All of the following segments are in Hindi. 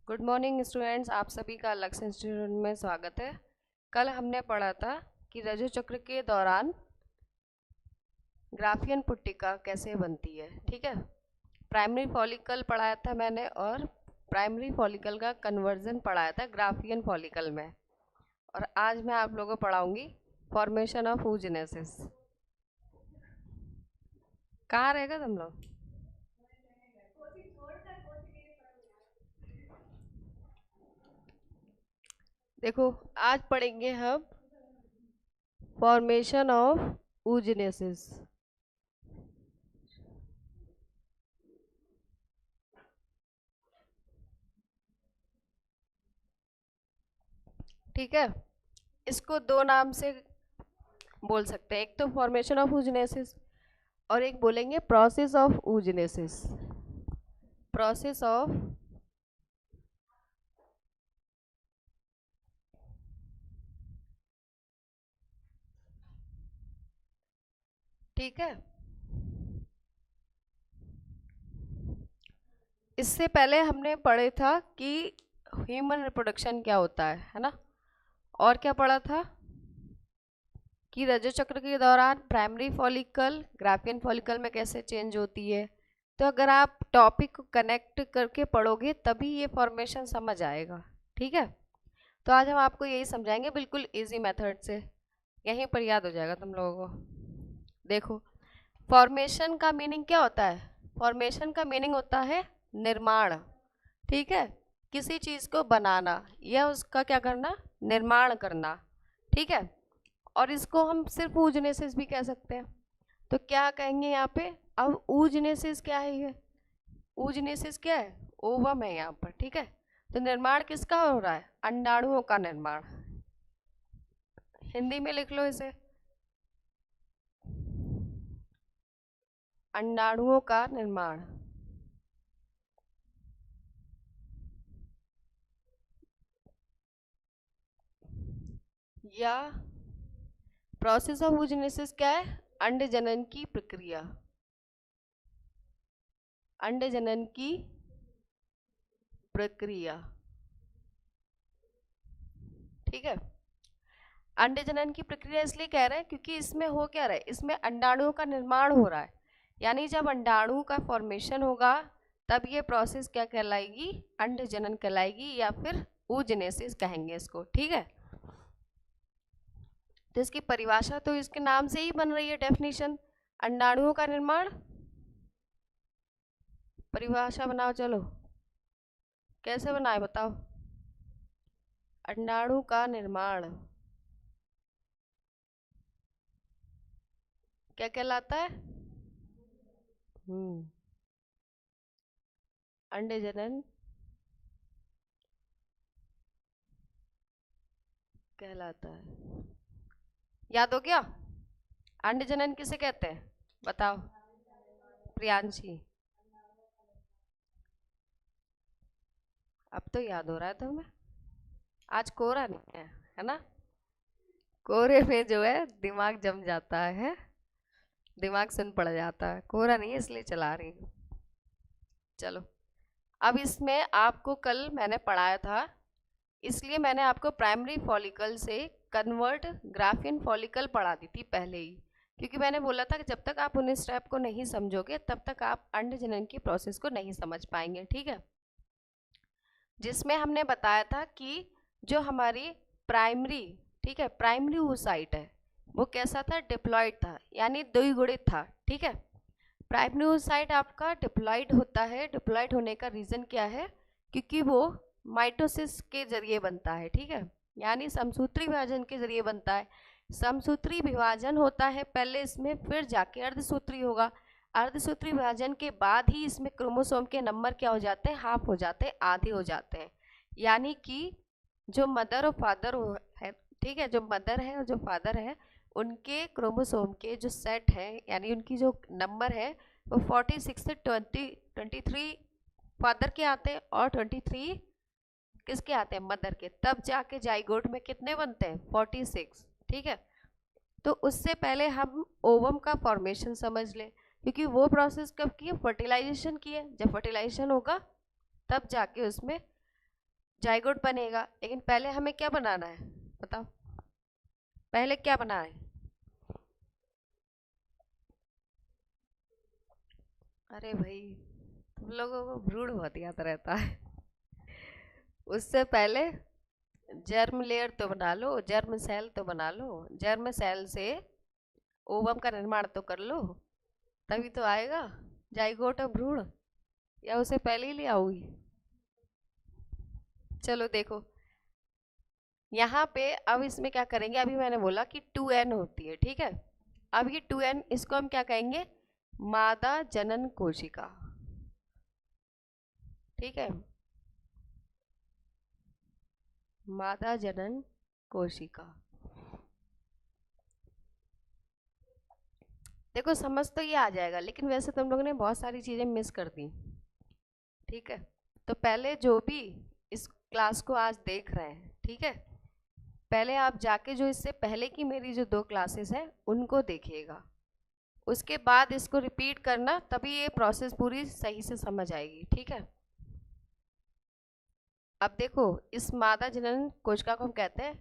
गुड मॉर्निंग स्टूडेंट्स, आप सभी का लक्ष्य इंस्टीट्यूट में स्वागत है। कल हमने पढ़ा था कि रज्जु चक्र के दौरान ग्राफियन पुट्टिका कैसे बनती है। ठीक है, प्राइमरी फॉलिकल पढ़ाया था मैंने और प्राइमरी फॉलिकल का कन्वर्जन पढ़ाया था ग्राफियन फॉलिकल में। और आज मैं आप लोगों को पढ़ाऊंगी फॉर्मेशन ऑफ oogenesis। कहाँ रहेगा तुम लोग? देखो, आज पढ़ेंगे हम फॉर्मेशन ऑफ oogenesis। ठीक है, इसको दो नाम से बोल सकते हैं, एक तो फॉर्मेशन ऑफ oogenesis और एक बोलेंगे process of oogenesis। Process of ठीक है, इससे पहले हमने पढ़े था कि ह्यूमन रिप्रोडक्शन क्या होता है ना। और क्या पढ़ा था कि रज्जु चक्र के दौरान प्राइमरी फॉलिकल ग्राफियन फॉलिकल में कैसे चेंज होती है। तो अगर आप टॉपिक को कनेक्ट करके पढ़ोगे तभी ये फॉर्मेशन समझ आएगा। ठीक है, तो आज हम आपको यही समझाएंगे बिल्कुल इजी मेथड से, यहीं पर याद हो जाएगा तुम लोगों को। देखो, फॉर्मेशन का मीनिंग क्या होता है? फॉर्मेशन का मीनिंग होता है निर्माण। ठीक है, किसी चीज़ को बनाना या उसका क्या करना, निर्माण करना। ठीक है, और इसको हम सिर्फ oogenesis भी कह सकते हैं। तो क्या कहेंगे यहाँ पे? अब oogenesis क्या है? ये oogenesis क्या है? ओवम है यहाँ पर। ठीक है, तो निर्माण किसका हो रहा है? अंडाणुओं का निर्माण। हिंदी में लिख लो इसे, अंडाणुओं का निर्माण। या प्रोसेस ऑफ oogenesis क्या है? अंड जनन की प्रक्रिया। अंड जनन की प्रक्रिया। ठीक है, अंड जनन की प्रक्रिया इसलिए कह रहे हैं क्योंकि इसमें हो क्या रहा है, इसमें अंडाणुओं का निर्माण हो रहा है। यानी जब अंडाणु का फॉर्मेशन होगा तब ये प्रोसेस क्या कहलाएगी? अंड जनन कहलाएगी, या फिर oogenesis कहेंगे इसको। ठीक है, तो इसकी परिभाषा तो इसके नाम से ही बन रही है, डेफिनेशन, अंडाणुओं का निर्माण। परिभाषा बनाओ, चलो कैसे बनाए बताओ। अंडाणु का निर्माण क्या कहलाता है? अंड जनन कहलाता है। याद हो गया? अंड जनन किसे कहते हैं बताओ प्रियांशी? अब तो याद हो रहा है तुम्हें, आज कोहरा नहीं है ना। कोहरे में जो है दिमाग जम जाता है, दिमाग सुन पड़ जाता है। कोहरा नहीं है इसलिए चला रही हूँ। चलो, अब इसमें आपको कल मैंने पढ़ाया था, इसलिए मैंने आपको प्राइमरी फॉलिकल से कन्वर्ट ग्राफियन फॉलिकल पढ़ा दी थी पहले ही, क्योंकि मैंने बोला था कि जब तक आप उन स्टेप को नहीं समझोगे तब तक आप अंड जनन की प्रोसेस को नहीं समझ पाएंगे। ठीक है, जिसमें हमने बताया था कि जो हमारी प्राइमरी, ठीक है, प्राइमरी oocyte है वो कैसा था? डिप्लॉइड था, यानी द्विगुणित था। ठीक है, प्राइमरी oocyte आपका डिप्लॉइड होता है। डिप्लॉइड होने का रीज़न क्या है? क्योंकि वो माइटोसिस के जरिए बनता है। ठीक है, यानी समसूत्री विभाजन के जरिए बनता है। समसूत्री विभाजन होता है पहले इसमें, फिर जाके अर्धसूत्री होगा। अर्धसूत्री विभाजन के बाद ही इसमें क्रोमोसोम के नंबर क्या हो जाते हैं? हाफ हो जाते हैं, आधे हो जाते हैं। यानी कि जो मदर और फादर है, ठीक है, जो मदर है और जो फादर है उनके क्रोमोसोम के जो सेट है, यानी उनकी जो नंबर है वो 46 से 23 फादर के आते हैं और 23 किसके आते हैं? मदर के। तब जाके जाइगोट में कितने बनते हैं? 46। ठीक है, तो उससे पहले हम ओवम का फॉर्मेशन समझ लें, क्योंकि वो प्रोसेस कब की है? फर्टिलाइजेशन की है। जब फर्टिलाइजेशन होगा तब जाके उसमें जाइगोट बनेगा, लेकिन पहले हमें क्या बनाना है बताओ, पहले क्या बना है? अरे भाई, तुम लोगों को भ्रूण बहुत याद रहता है। उससे पहले जर्म लेयर तो बना लो, जर्म सेल तो बना लो, जर्म सेल से ओवम का निर्माण तो कर लो, तभी तो आएगा जाइगोट और भ्रूण। या उसे पहले ही ले आओगी? चलो देखो, यहाँ पे अब इसमें क्या करेंगे, अभी मैंने बोला कि 2n होती है, ठीक है। अब ये 2n इसको हम क्या कहेंगे, मादा जनन कोशिका, ठीक है, मादा जनन कोशिका। देखो समझ तो ये आ जाएगा, लेकिन वैसे तुम लोगों ने बहुत सारी चीजें मिस कर दी, ठीक है। तो पहले जो भी इस क्लास को आज देख रहे हैं, ठीक है, पहले आप जाके जो इससे पहले की मेरी जो 2 क्लासेस हैं उनको देखिएगा, उसके बाद इसको रिपीट करना, तभी ये प्रोसेस पूरी सही से समझ आएगी, ठीक है। अब देखो, इस मादा जनन कोशिका को हम कहते हैं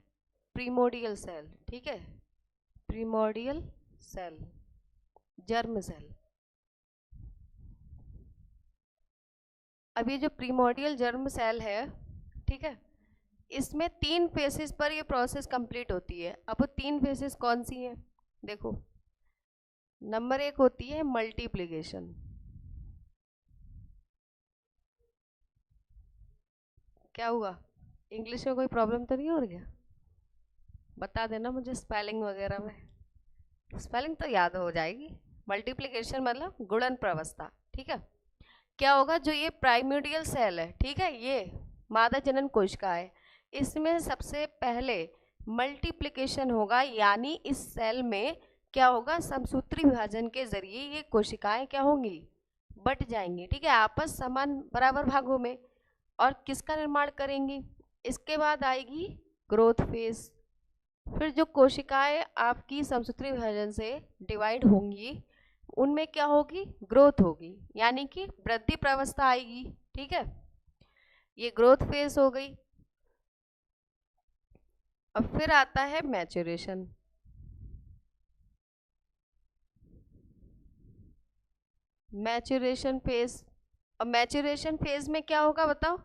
प्रीमोडियल सेल, ठीक है, प्रीमोडियल सेल, जर्म सेल। अब ये जो प्रीमोडियल जर्म सेल है, ठीक है, इसमें 3 फेसेस पर ये प्रोसेस कंप्लीट होती है। अब वो 3 फेसेस कौन सी हैं देखो, नंबर 1 होती है मल्टीप्लिकेशन। क्या हुआ, इंग्लिश में कोई प्रॉब्लम तो नहीं हो रही है? बता देना मुझे स्पेलिंग वगैरह में, स्पेलिंग तो याद हो जाएगी। मल्टीप्लिकेशन मतलब गुणन प्रवस्था, ठीक है। क्या होगा, जो ये प्राइमोडियल सेल है, ठीक है, ये मादा जनन कोशिका है, इसमें सबसे पहले मल्टीप्लिकेशन होगा, यानी इस सेल में क्या होगा, समसूत्री विभाजन के जरिए ये कोशिकाएं क्या होंगी, बट जाएंगी, ठीक है, आपस समान बराबर भागों में, और किसका निर्माण करेंगी। इसके बाद आएगी ग्रोथ फेज, फिर जो कोशिकाएं आपकी समसूत्री विभाजन से डिवाइड होंगी उनमें क्या होगी, ग्रोथ होगी, यानी कि वृद्धि प्रावस्था आएगी, ठीक है, ये ग्रोथ फेज हो गई। अब फिर आता है मैच्योरेशन, मैच्योरेशन फेज। और मैच्योरेशन फेज में क्या होगा बताओ,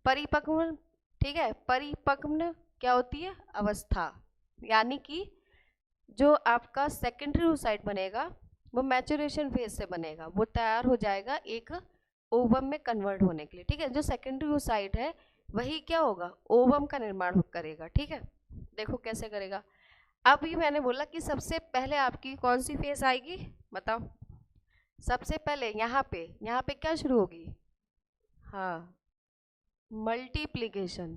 परिपक्व, ठीक है, परिपक्व क्या होती है, अवस्था, यानी कि जो आपका सेकेंडरी oocyte बनेगा वो मैच्योरेशन फेज से बनेगा, वो तैयार हो जाएगा एक ओवम में कन्वर्ट होने के लिए, ठीक है। जो सेकेंडरी oocyte है वही क्या होगा, ओवम का निर्माण करेगा, ठीक है। देखो कैसे करेगा, अब ये मैंने बोला कि सबसे पहले आपकी कौन सी फेज आएगी बताओ, सबसे पहले यहाँ पे क्या शुरू होगी, हाँ, मल्टीप्लिकेशन,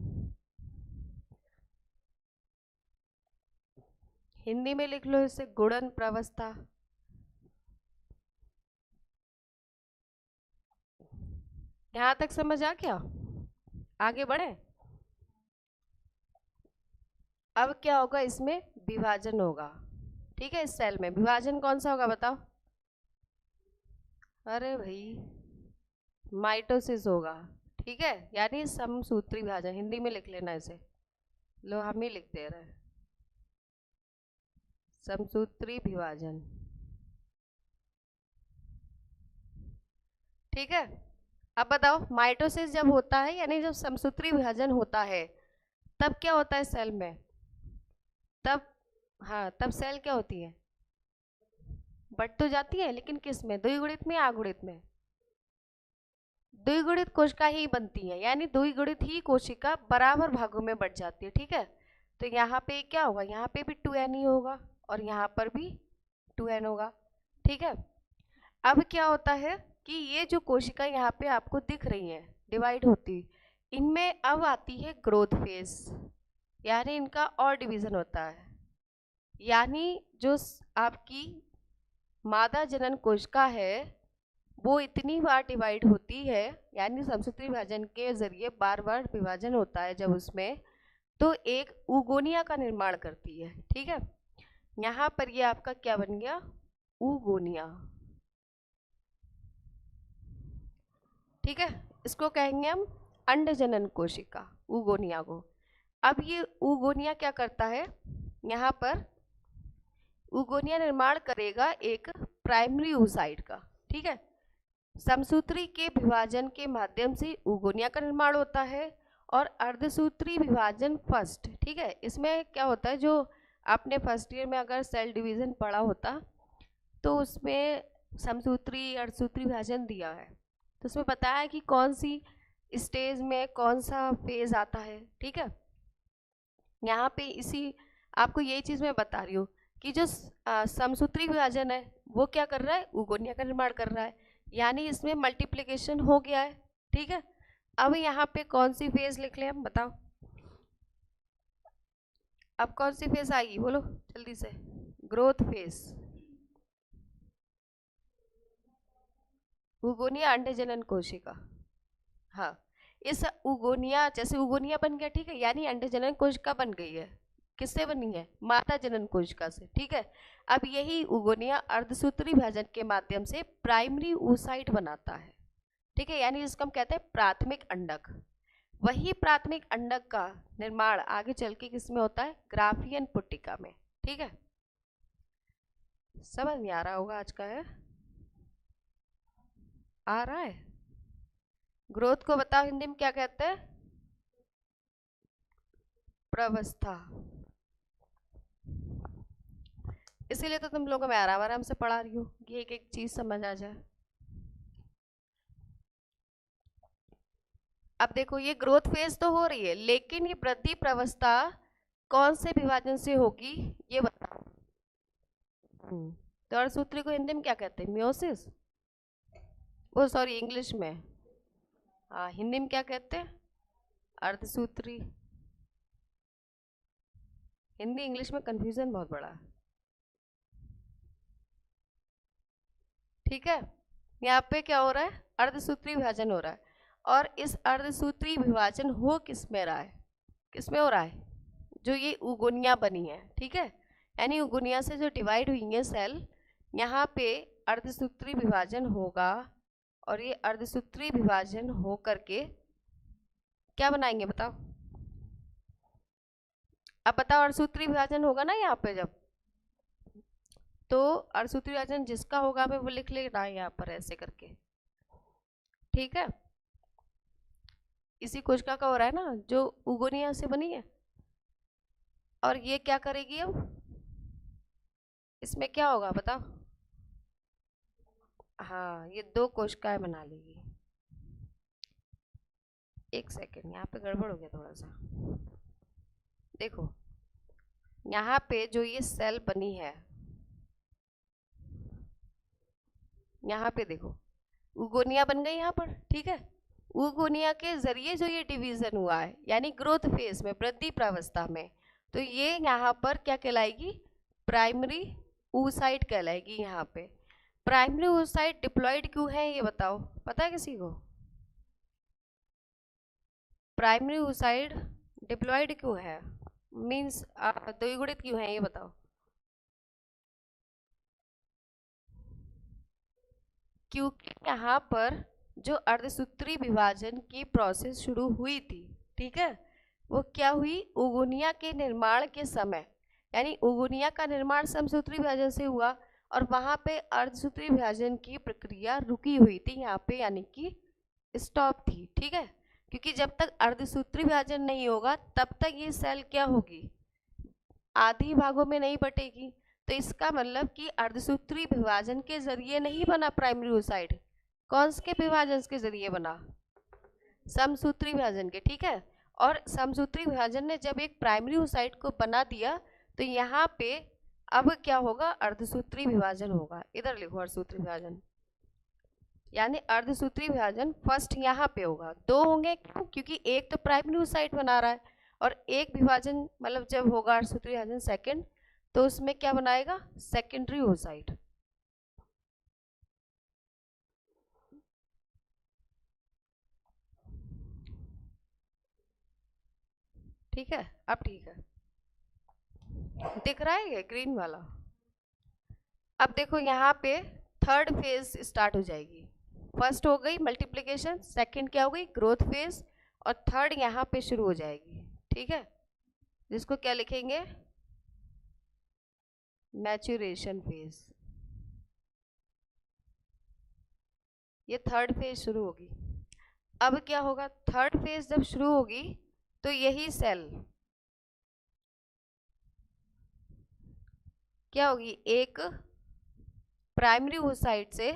हिंदी में लिख लो इसे गुणन प्रवस्था। यहाँ तक समझ आ गया, आगे बढ़े। अब क्या होगा, इसमें विभाजन होगा, ठीक है, इस सेल में विभाजन कौन सा होगा बताओ, अरे भाई माइटोसिस होगा, ठीक है, यानी समसूत्री विभाजन, हिंदी में लिख लेना इसे, लो हम ही लिख दे रहे हैं, समसूत्री विभाजन, ठीक है। अब बताओ, माइटोसिस जब होता है यानी जब समसूत्री विभाजन होता है, तब क्या होता है सेल में, तब, हाँ, तब सेल क्या होती है, बट तो जाती है, लेकिन किस में, द्विगुणित में या अगुणित में, द्विगुणित कोशिका ही बनती है, यानी द्विगुणित ही कोशिका बराबर भागों में बट जाती है, ठीक है। तो यहाँ पे क्या होगा, यहाँ पे भी 2n ही होगा और यहाँ पर भी 2n होगा, ठीक है। अब क्या होता है कि ये जो कोशिका यहाँ पे आपको दिख रही है डिवाइड होती, इनमें अब आती है ग्रोथ फेज, यानी इनका और डिवीजन होता है, यानी जो आपकी मादा जनन कोशिका है वो इतनी बार डिवाइड होती है, यानी समसूत्री विभाजन के जरिए बार बार विभाजन होता है जब उसमें, तो एक उगोनिया का निर्माण करती है, ठीक है। यहाँ पर ये आपका क्या बन गया, उगोनिया, ठीक है, इसको कहेंगे हम अंडजनन कोशिका, ऊगोनिया को। अब ये ऊगोनिया क्या करता है, यहाँ पर ऊगोनिया निर्माण करेगा एक प्राइमरी oocyte का, ठीक है। समसूत्री के विभाजन के माध्यम से ऊगोनिया का निर्माण होता है और अर्धसूत्री विभाजन फर्स्ट, ठीक है। इसमें क्या होता है, जो आपने फर्स्ट ईयर में अगर सेल डिवीजन पढ़ा होता तो उसमें समसूत्री अर्धसूत्री विभाजन दिया है, तो उसमें बताया है कि कौन सी स्टेज में कौन सा फेज आता है, ठीक है। यहाँ पे इसी आपको यही चीज़ मैं बता रही हूँ कि जो समसूत्री विभाजन है वो क्या कर रहा है, ऊगोनिया का निर्माण कर रहा है, यानी इसमें मल्टीप्लिकेशन हो गया है, ठीक है। अब यहाँ पे कौन सी फेज लिख लें हम, बताओ अब कौन सी फेज आएगी, बोलो जल्दी से। ग्रोथ फेज, ऊगोनिया अंडजनन कोशिका। हाँ, इस ऊगोनिया, जैसे ऊगोनिया बन गया, ठीक है, यानी अंडजनन कोशिका बन गई है। किससे बनी है, माता जनन कोशिका से, ठीक है। अब यही ऊगोनिया अर्धसूत्री विभाजन के माध्यम से प्राइमरी oocyte बनाता है, ठीक है, यानी जिसको हम कहते हैं प्राथमिक अंडक। वही प्राथमिक अंडक का निर्माण आगे चल के किसमें होता है, ग्राफियन पुट्टिका में, ठीक है। समझ नहीं आ रहा होगा आज का, है आ रहा है। ग्रोथ को बताओ हिंदी में क्या कहते हैं, प्रवस्था। इसीलिए तो तुम लोगों को मैं आराम आराम से पढ़ा रही हूँ कि एक एक चीज समझ आ जाए। अब देखो ये ग्रोथ फेज तो हो रही है, लेकिन ये वृद्धि प्रवस्था कौन से विभाजन से होगी ये बताओ। तो अर्धसूत्री को हिंदी में क्या कहते हैं, मियोसिस। वो सॉरी इंग्लिश में, हाँ हिंदी में क्या कहते हैं, अर्धसूत्री। हिंदी इंग्लिश में कंफ्यूजन बहुत बड़ा है, ठीक है। यहाँ पे क्या हो रहा है, अर्धसूत्री विभाजन हो रहा है, और इस अर्धसूत्री विभाजन हो किस में रहा है, किस में हो रहा है, जो ये ऊगोनिया बनी है, ठीक है, यानी ऊगोनिया से जो डिवाइड हुई है सेल, यहाँ पे अर्धसूत्री विभाजन होगा, और ये अर्धसूत्री विभाजन हो करके क्या बनाएंगे बताओ। अब बताओ, अर्धसूत्री विभाजन होगा ना यहाँ पे जब, तो अर्धसूत्री विभाजन जिसका होगा हमें वो लिख लेना है यहाँ पर ऐसे करके, ठीक है। इसी कोशिका का हो रहा है ना जो ऊगोनिया से बनी है, और ये क्या करेगी अब, इसमें क्या होगा बताओ। हाँ, ये दो कोशिकाएं बना लेगी। एक सेकेंड, यहाँ पे गड़बड़ हो गया थोड़ा सा। देखो यहाँ पे जो ये सेल बनी है, यहाँ पे देखो ऊगोनिया बन गई यहाँ पर, ठीक है। ऊगोनिया के जरिए जो ये डिवीजन हुआ है, यानी ग्रोथ फेज में, वृद्धि प्रावस्था में, तो ये यहाँ पर क्या कहलाएगी, प्राइमरी oocyte कहलाएगी। यहाँ पे प्राइमरी oocyte डिप्लॉयड क्यों है ये बताओ, पता है किसी को, प्राइमरी oocyte डिप्लॉयड क्यों है, मीन्स द्विगुणित क्यों है ये बताओ। क्योंकि यहाँ पर जो अर्धसूत्री विभाजन की प्रोसेस शुरू हुई थी, ठीक है, वो क्या हुई, ऊगोनिया के निर्माण के समय, यानी ऊगोनिया का निर्माण समसूत्री विभाजन से हुआ, और वहाँ पे अर्धसूत्री विभाजन की प्रक्रिया रुकी हुई थी यहाँ पे, यानी कि स्टॉप थी, ठीक है। क्योंकि जब तक अर्धसूत्री विभाजन नहीं होगा तब तक ये सेल क्या होगी, आधी भागों में नहीं बटेगी। तो इसका मतलब कि अर्धसूत्री विभाजन के जरिए नहीं बना प्राइमरी oocyte, कौन से विभाजन के जरिए बना, समसूत्री विभाजन के, ठीक है। और समसूत्री विभाजन ने जब एक प्राइमरी oocyte को बना दिया, तो यहाँ पे अब क्या होगा, अर्धसूत्री विभाजन होगा। इधर लिखो अर्धसूत्री विभाजन, यानी अर्धसूत्री विभाजन फर्स्ट यहाँ पे होगा। दो होंगे क्यों, क्योंकि एक तो प्राइमरी oocyte बना रहा है, और एक विभाजन मतलब जब होगा अर्धसूत्री विभाजन सेकंड, तो उसमें क्या बनाएगा, सेकेंडरी oocyte। ठीक है, अब ठीक है, दिख रहा है ये ग्रीन वाला। अब देखो यहाँ पे थर्ड फेज स्टार्ट हो जाएगी। फर्स्ट हो गई मल्टीप्लिकेशन, सेकंड क्या हो गई, ग्रोथ फेज, और थर्ड यहाँ पे शुरू हो जाएगी, ठीक है, जिसको क्या लिखेंगे, मैच्यूरेशन फेज। ये थर्ड फेज शुरू होगी। अब क्या होगा, थर्ड फेज जब शुरू होगी तो यही सेल क्या होगी, एक प्राइमरी oocyte से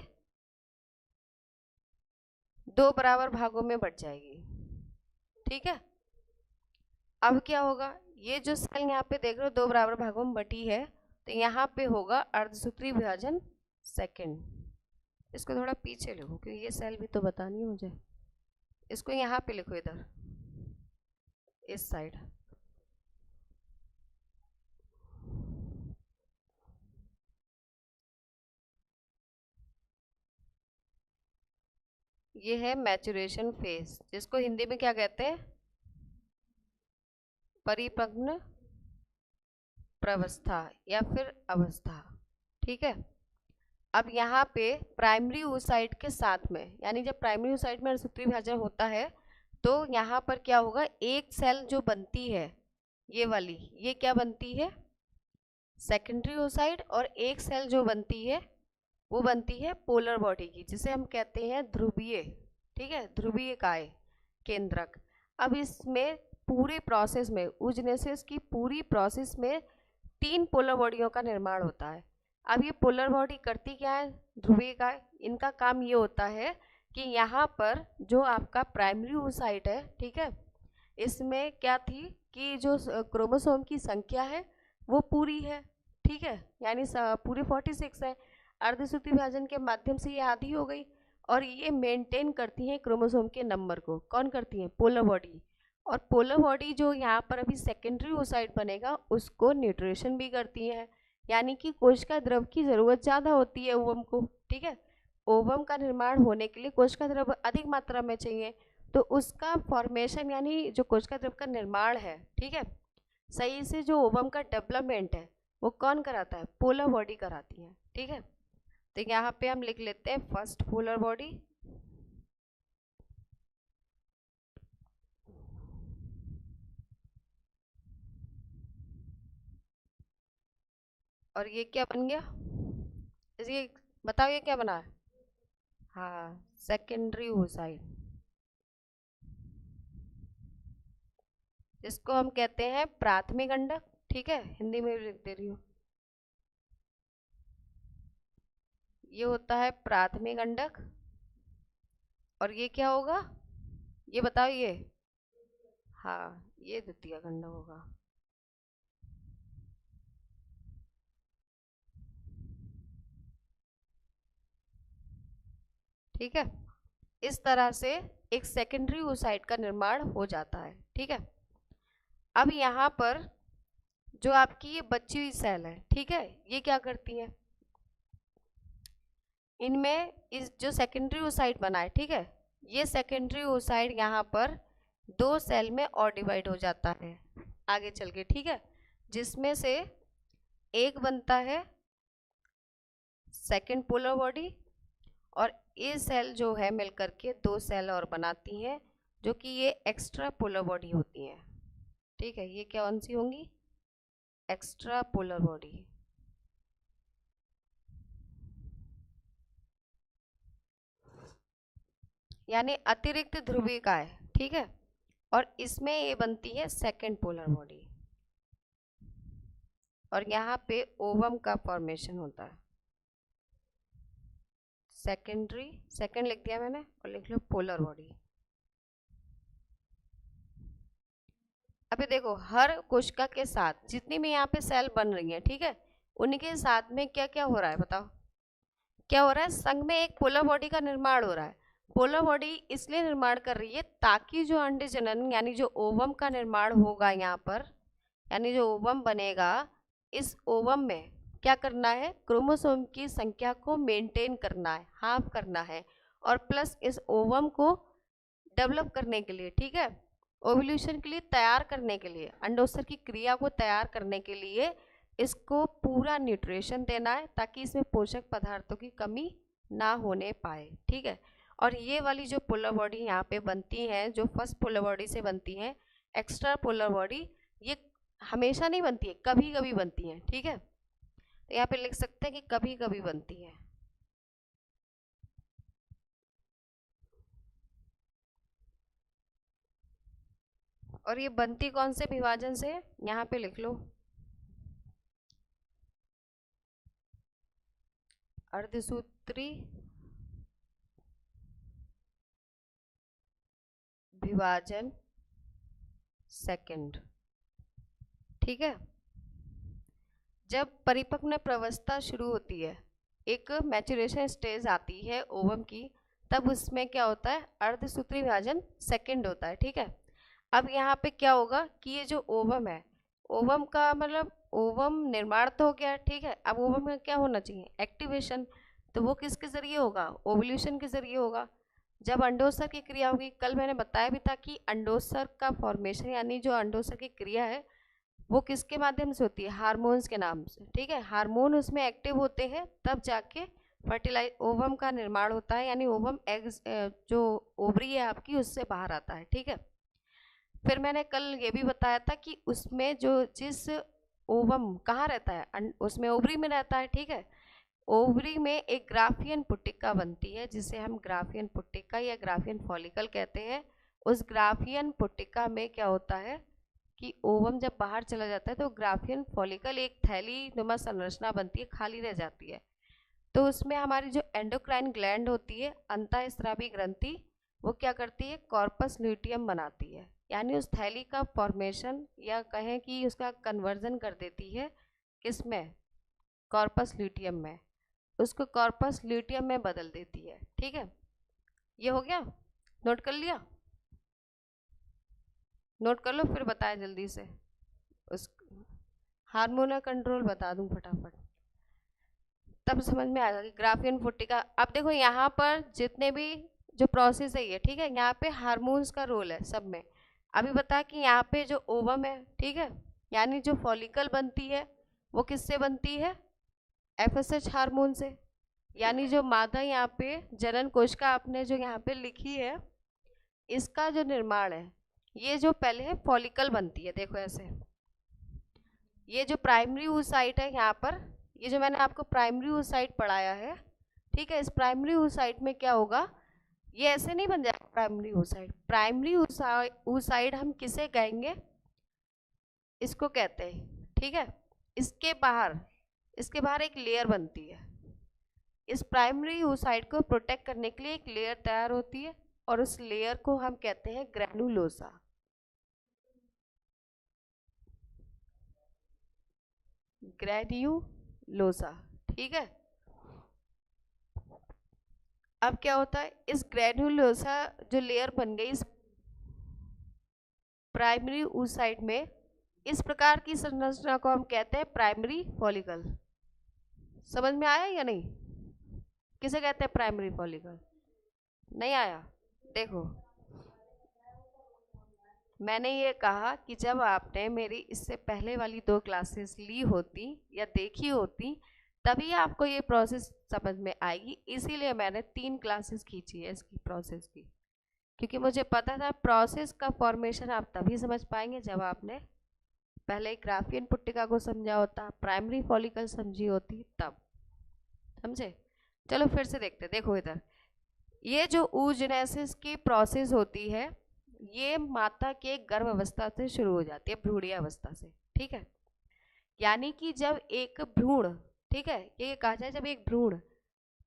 दो बराबर भागों में बट जाएगी, ठीक है। अब क्या होगा, ये जो सेल यहाँ पे देख रहे हो दो बराबर भागों में बटी है, तो यहाँ पे होगा अर्धसूत्री विभाजन सेकंड। इसको थोड़ा पीछे लिखो क्योंकि ये सेल भी तो बतानी है मुझे। इसको यहाँ पे लिखो, इधर इस साइड। ये है मैच्यूरेशन फेज, जिसको हिंदी में क्या कहते हैं, परिपक्व प्रवस्था या फिर अवस्था, ठीक है। अब यहाँ पे प्राइमरी oocyte के साथ में, यानी जब प्राइमरी oocyte में अर्धसूत्री विभाजन होता है तो यहाँ पर क्या होगा, एक सेल जो बनती है ये वाली, ये क्या बनती है, सेकेंडरी oocyte, और एक सेल जो बनती है वो बनती है पोलर बॉडी की, जिसे हम कहते हैं ध्रुवीय, ठीक है, ध्रुवीय काय केंद्रक। अब इसमें पूरे प्रोसेस में, oogenesis की पूरी प्रोसेस में 3 पोलर बॉडियों का निर्माण होता है। अब ये पोलर बॉडी करती क्या है, ध्रुवीय काय, इनका काम ये होता है कि यहाँ पर जो आपका प्राइमरी oocyte है, ठीक है, इसमें क्या थी कि जो क्रोमोसोम की संख्या है वो पूरी है, ठीक है, यानी पूरे 46 है। अर्धसूत्री विभाजन के माध्यम से ये आधी हो गई, और ये मेंटेन करती हैं क्रोमोसोम के नंबर को। कौन करती हैं, पोलर बॉडी। और पोलर बॉडी जो यहाँ पर अभी सेकेंडरी oocyte बनेगा उसको न्यूट्रिशन भी करती है, यानी कि कोशिका द्रव की ज़रूरत ज़्यादा होती है ओवम को, ठीक है। ओवम का निर्माण होने के लिए कोशिका द्रव अधिक मात्रा में चाहिए, तो उसका फॉर्मेशन यानी जो कोशिका द्रव का निर्माण है, ठीक है, सही से जो ओवम का डेवलपमेंट है वो कौन कराता है, पोलर बॉडी कराती है, ठीक है। तो यहाँ पे हम लिख लेते हैं फर्स्ट पोलर बॉडी, और ये क्या बन गया, इसलिए बताओ ये क्या बना है, हाँ, सेकेंडरी oocyte, इसको हम कहते हैं प्राथमिक अंडक, ठीक है, हिंदी में भी लिख दे रही हूँ। ये होता है प्राथमिक अंडक, और ये क्या होगा, ये बताओ ये, हाँ, ये द्वितीय अंडक होगा। ठीक है, इस तरह से एक सेकेंडरी oocyte का निर्माण हो जाता है, ठीक है। अब यहाँ पर जो आपकी ये बची हुई सेल है, ठीक है, ये क्या करती है, इनमें इस जो सेकेंडरी oocyte बना है, ठीक है, ये सेकेंडरी oocyte यहाँ पर 2 सेल में और डिवाइड हो जाता है आगे चल के, ठीक है, जिसमें से एक बनता है सेकेंड पोलर बॉडी, और ये सेल जो है मिलकर के 2 सेल और बनाती हैं जो कि ये एक्स्ट्रा पोलर बॉडी होती हैं, ठीक है। ये क्या कौन सी होंगी, एक्स्ट्रा पोलर बॉडी, यानी अतिरिक्त ध्रुवीय काय, ठीक है, और इसमें ये बनती है सेकेंड पोलर बॉडी, और यहाँ पे ओवम का फॉर्मेशन होता है। सेकेंडरी, सेकेंड लिख दिया मैंने, और लिख लो पोलर बॉडी। अभी देखो हर कोशिका के साथ जितनी भी यहाँ पे सेल बन रही हैं, ठीक है, उनके साथ में क्या क्या हो रहा है बताओ, क्या हो रहा है, संघ में एक पोलर बॉडी का निर्माण हो रहा है। पोलर बॉडी इसलिए निर्माण कर रही है ताकि जो अंड जनन यानी जो ओवम का निर्माण होगा यहाँ पर, यानी जो ओवम बनेगा, इस ओवम में क्या करना है, क्रोमोसोम की संख्या को मेंटेन करना है, हाफ करना है, और प्लस इस ओवम को डेवलप करने के लिए, ठीक है, ओव्यूलेशन के लिए तैयार करने के लिए, अंडोत्सर्ग की क्रिया को तैयार करने के लिए इसको पूरा न्यूट्रिशन देना है ताकि इसमें पोषक पदार्थों की कमी ना होने पाए, ठीक है। और ये वाली जो पोलर बॉडी यहाँ पे बनती है, जो फर्स्ट पोलर बॉडी से बनती है, एक्स्ट्रा पोलर बॉडी, ये हमेशा नहीं बनती है, कभी कभी बनती है। ठीक है, तो यहाँ पे लिख सकते हैं कि कभी कभी बनती है। और ये बनती कौन से विभाजन से है, यहाँ पे लिख लो, अर्धसूत्री विभाजन सेकंड। ठीक है, जब परिपक्व प्रवस्था शुरू होती है, एक मैचुरेशन स्टेज आती है ओवम की, तब उसमें क्या होता है, अर्धसूत्री विभाजन सेकंड होता है। ठीक है, अब यहाँ पे क्या होगा कि ये जो ओवम है, ओवम का मतलब ओवम निर्माण तो हो गया। ठीक है, अब ओवम में क्या होना चाहिए, एक्टिवेशन, तो वो किसके जरिए होगा, ओवल्यूशन के जरिए होगा। जब अंडोत्सर्ग की क्रिया होगी, कल मैंने बताया भी था कि अंडोत्सर्ग का फॉर्मेशन यानी जो अंडोत्सर्ग की क्रिया है वो किसके माध्यम से होती है, हार्मोन्स के नाम से। ठीक है, हार्मोन उसमें एक्टिव होते हैं, तब जाके फर्टिलाइज ओवम का निर्माण होता है, यानी ओवम एग्स जो ओवरी है आपकी उससे बाहर आता है। ठीक है, फिर मैंने कल ये भी बताया था कि उसमें जो जिस ओवम कहाँ रहता है, उसमें ओवरी में रहता है। ठीक है, ओवरी में एक ग्राफियन पुट्टिका बनती है, जिसे हम ग्राफियन पुट्टिका या ग्राफियन फॉलिकल कहते हैं। उस ग्राफियन पुट्टिका में क्या होता है कि ओवम जब बाहर चला जाता है तो ग्राफियन फॉलिकल एक थैली नुमा संरचना बनती है, खाली रह जाती है। तो उसमें हमारी जो एंडोक्राइन ग्लैंड होती है, अंतःस्रावी ग्रंथि, वो क्या करती है, कॉर्पस ल्यूटियम बनाती है, यानी उस थैली का फॉर्मेशन या कहें कि उसका कन्वर्जन कर देती है, किसमें, कॉर्पस ल्यूटियम में, उसको कॉर्पस ल्यूटियम में बदल देती है। ठीक है, ये हो गया, नोट कर लिया, नोट कर लो, फिर बताए जल्दी से। उस हार्मोनल कंट्रोल बता दूं फटाफट, तब समझ में आएगा कि ग्राफियन पुट्टिका। अब देखो यहाँ पर जितने भी जो प्रोसेस है ये, ठीक है, यहाँ पे हार्मोन्स का रोल है सब में। अभी बता कि यहाँ पे जो ओवम है, ठीक है, यानी जो फॉलिकल बनती है वो किससे बनती है, एफएसएच हार्मोन से। यानी जो मादा यहाँ पे जनन कोशिका आपने जो यहाँ पे लिखी है, इसका जो निर्माण है, ये जो पहले है फॉलिकल बनती है, देखो ऐसे, ये जो प्राइमरी oocyte है यहाँ पर, ये जो मैंने आपको प्राइमरी oocyte पढ़ाया है, ठीक है, इस प्राइमरी oocyte में क्या होगा, ये ऐसे नहीं बन जाएगा प्राइमरी oocyte। प्राइमरी oocyte हम किसे कहेंगे, इसको कहते हैं। ठीक है, इसके बाहर एक लेयर बनती है, इस प्राइमरी oocyte को प्रोटेक्ट करने के लिए एक लेयर तैयार होती है, और उस लेयर को हम कहते हैं ग्रेनुलोसा। ग्रेन्यूलोसा। ठीक है, अब क्या होता है, इस ग्रेन्युलोसा जो लेयर बन गई इस प्राइमरी oocyte में, इस प्रकार की संरचना को हम कहते हैं प्राइमरी फॉलिकल। समझ में आया या नहीं, किसे कहते हैं प्राइमरी फॉलिकल, नहीं आया, देखो मैंने ये कहा कि जब आपने मेरी इससे पहले वाली 2 क्लासेस ली होती या देखी होती, तभी आपको ये प्रोसेस समझ में आएगी। इसीलिए मैंने 3 क्लासेस खींची है इसकी प्रोसेस की, क्योंकि मुझे पता था प्रोसेस का फॉर्मेशन आप तभी समझ पाएंगे जब आपने पहले ग्राफियन पुट्टिका को समझा होता, प्राइमरी फॉलिकल समझी होती, तब समझे। चलो फिर से देखते, देखो इधर, ये जो oogenesis की प्रोसेस होती है, ये माता के गर्भ अवस्था से शुरू हो जाती है, भ्रूणीय अवस्था से। ठीक है, यानी कि जब एक भ्रूण, ठीक है, ये कहा जाए जब एक भ्रूण